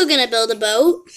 gonna build a boat.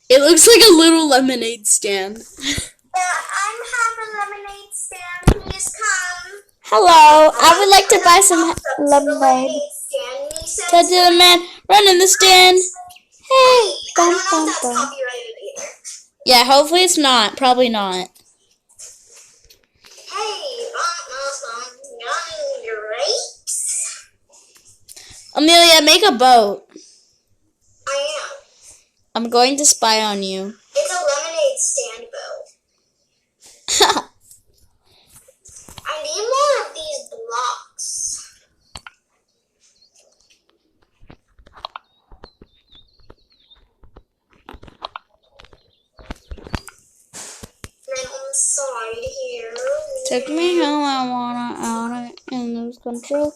It looks like a little lemonade stand. I'm having a lemonade stand. Please come. Hello, I would like to buy some lemonade. Tell the man, run in the stand. Hey, I don't know if that's copyrighted either. Yeah, hopefully it's not. Probably not. Hey, some young grapes. Amelia, make a boat. I am. I'm going to spy on you. It's a lemonade stand boat. I need more of these blocks. And then on the side here. Take me how I wanna out it and lose control.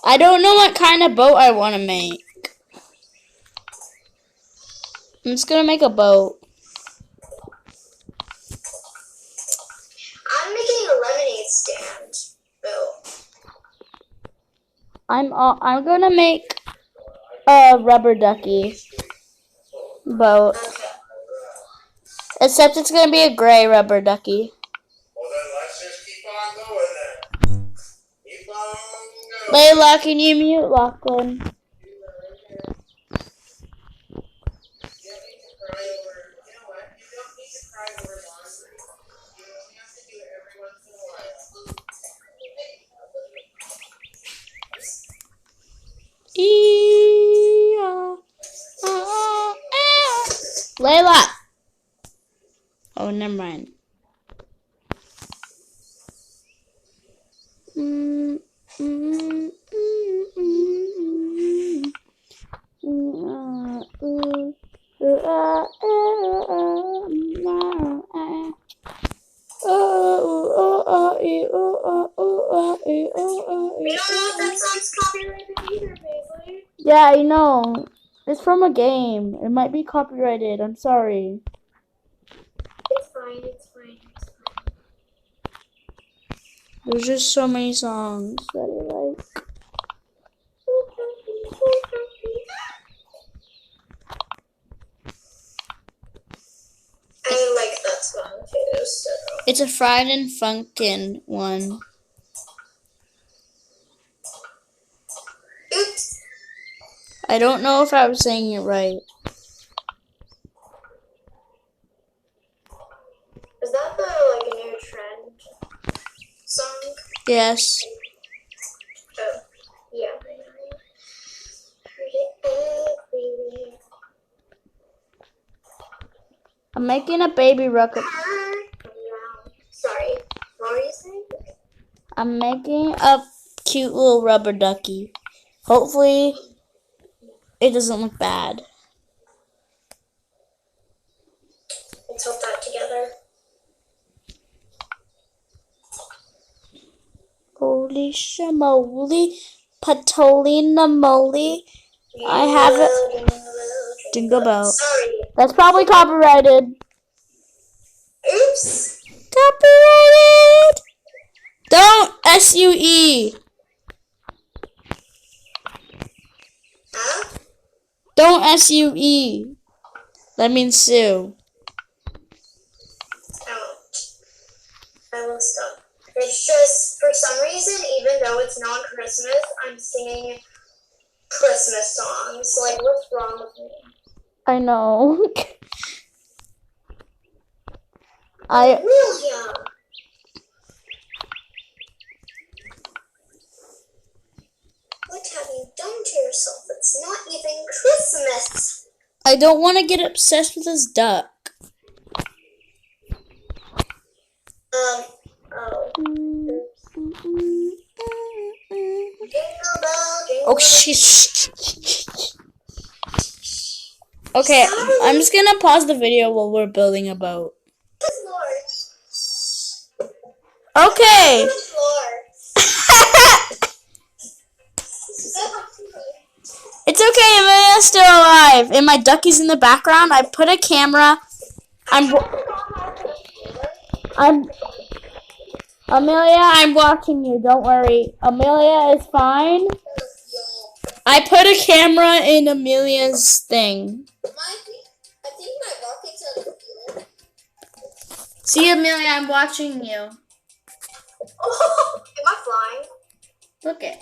I don't know what kind of boat I want to make. I'm just gonna make a boat. I'm making a lemonade stand boat. I'm gonna make a rubber ducky boat. Okay. Except it's gonna be a gray rubber ducky. Well, then let's just keep on going then. Keep on going. Layla, can you mute Lachlan? Layla! Oh, never mind. We don't know if that song's copyrighted either, baby. Yeah, I know. It's from a game. It might be copyrighted. I'm sorry. It's fine, it's fine, it's fine. There's just so many songs that I like. I like that song too, so. It's a Fried and Funkin' one. Oops. I don't know if I was saying it right. Is that the like a new trend song? Yes. Oh, yeah. I'm making a baby rocket. Sorry, what were you saying? I'm making a cute little rubber ducky. Hopefully, it doesn't look bad. Let's hope that together. Holy shamoly, patolina moly. I have it. Jingle bell. Sorry. That's probably copyrighted. Oops. Copyrighted. Don't SUE. Huh? Don't SUE. That means sue. Oh. I will stop. It's just, for some reason, even though it's not Christmas, I'm singing Christmas songs. Like, what's wrong with me? I know. William! What have you done to yourself? It's not even Christmas! I don't want to get obsessed with this duck. Oh. Oh, shh. Okay, I'm just gonna pause the video while we're building a boat. Okay. It's okay, Amelia's still alive. And my ducky's in the background. I put a camera. Amelia, I'm watching you. Don't worry. Amelia is fine. I put a camera in Amelia's thing. I think my rocket's out of fuel. See, Amelia, I'm watching you. Oh, am I flying? Look it.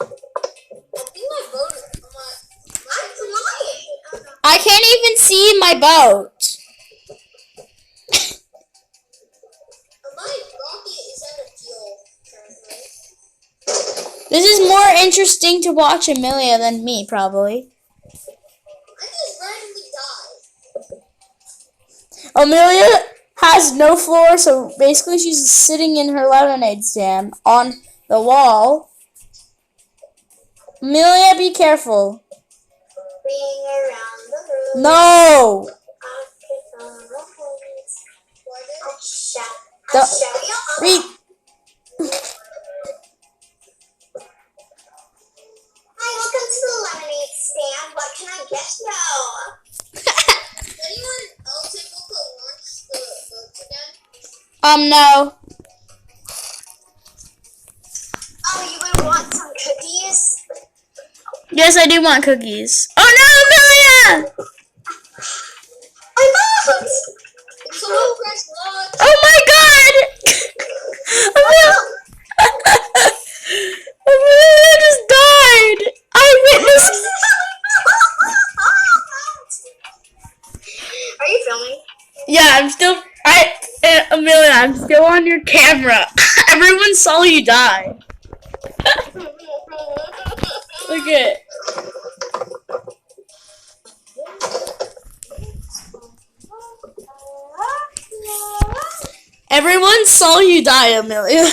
I think my boat is... I'm flying! I can't even see my boat. My rocket is out of fuel currently. This is more interesting to watch Amelia than me, probably. I just randomly died. Amelia has no floor, so basically she's sitting in her lemonade stand on the wall. Amelia, be careful. Being around the room. No! Read. Hi, welcome to the lemonade stand. What can I get you? Anyone else able to launch the boats again? No. Oh, you would want some cookies? Yes, I do want cookies. Oh no, Amelia! My boat! Someone press launch. Oh my god! Amelia! Amelia just died! I witnessed... Are you filming? Yeah, I'm still... Amelia, I'm still on your camera. Everyone saw you die. Look at... Everyone saw you die, Amelia.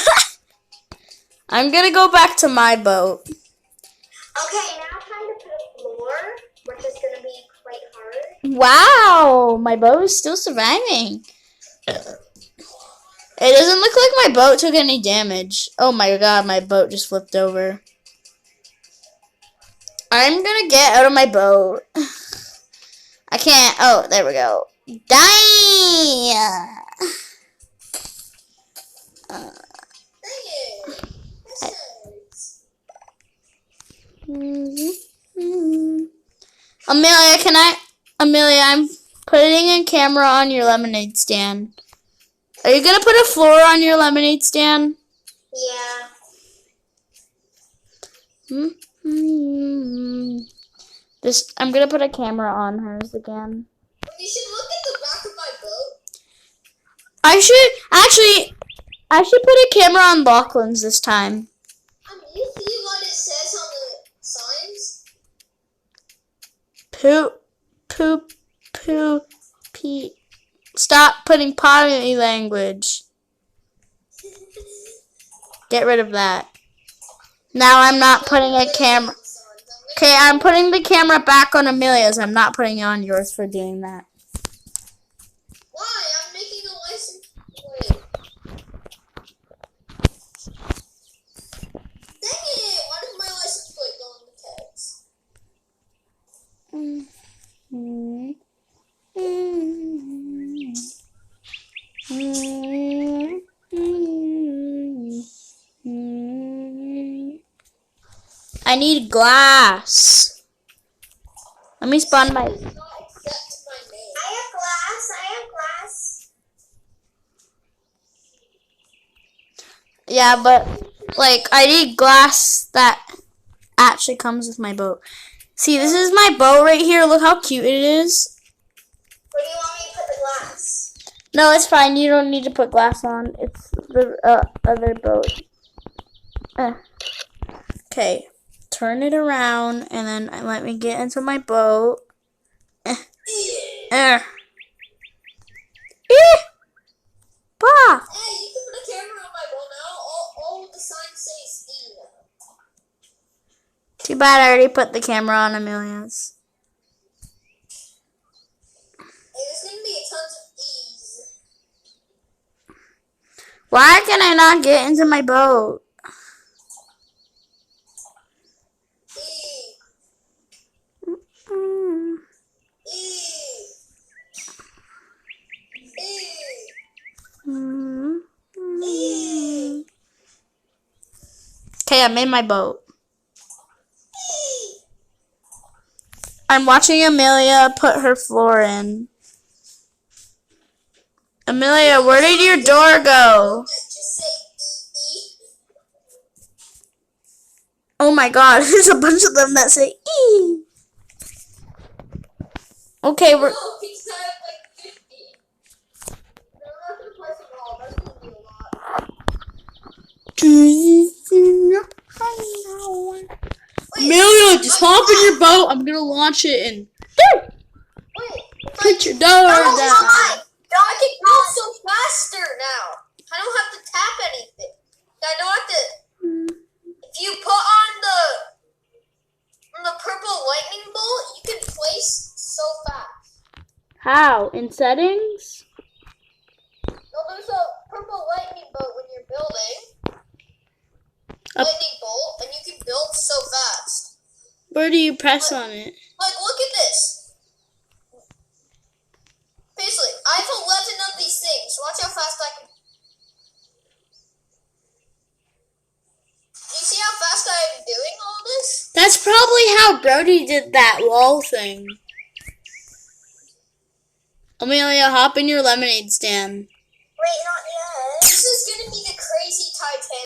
I'm gonna go back to my boat. Okay, now time to put a floor, which is gonna be quite hard. Wow, my boat is still surviving. It doesn't look like my boat took any damage. Oh my god, my boat just flipped over. I'm gonna get out of my boat. I can't. Oh, there we go. Die! Dang it! This hurts. Amelia, I'm putting a camera on your lemonade stand. Are you gonna put a floor on your lemonade stand? Yeah. I'm gonna put a camera on hers again. You should look at the back of my boat. I should put a camera on Lachlan's this time. You see what it says on the signs? Poop, pee. Stop putting potty language. Get rid of that. Now I'm not putting a camera. Okay, I'm putting the camera back on Amelia's. I'm not putting it on yours for doing that. Why? I'm making a license plate. Dang it! Why does my license plate go in the I need glass. Let me spawn my... Not accept my name. I have glass. Yeah, but, like, I need glass that actually comes with my boat. See, this is my boat right here. Look how cute it is. Where do you want me to put the glass? No, it's fine. You don't need to put glass on. It's the other boat. Okay. Turn it around, and then let me get into my boat. Bah! Hey, you can put a camera on my boat now. All the signs say Steve. Too bad I already put the camera on Amelia's. Hey, there's gonna be tons of E's. Why can I not get into my boat? E. E. E. E. Okay, I made my boat. I'm watching Amelia put her floor in. Amelia, where did your door go? Just say E. Oh my god, there's a bunch of them that say E. Okay, we're... No, he's not like 50. No, not the price of all. That's gonna be a lot. Amelia, just hop in your boat. I'm gonna launch it and Wait, put your door oh down. my! I can go so faster now. I don't have to tap anything. I don't have to. If you put on the purple lightning bolt, you can place so fast. How? In settings? No, there's a purple lightning bolt when you're building. Lightning bolt, and you can build so fast. Where do you press on it? Like, look at this. Basically, I have 11 of these things. Watch how fast I can. Do you see how fast I'm doing all this? That's probably how Brody did that wall thing. Amelia, hop in your lemonade stand. Wait, not yet. This is gonna be the crazy Titanic.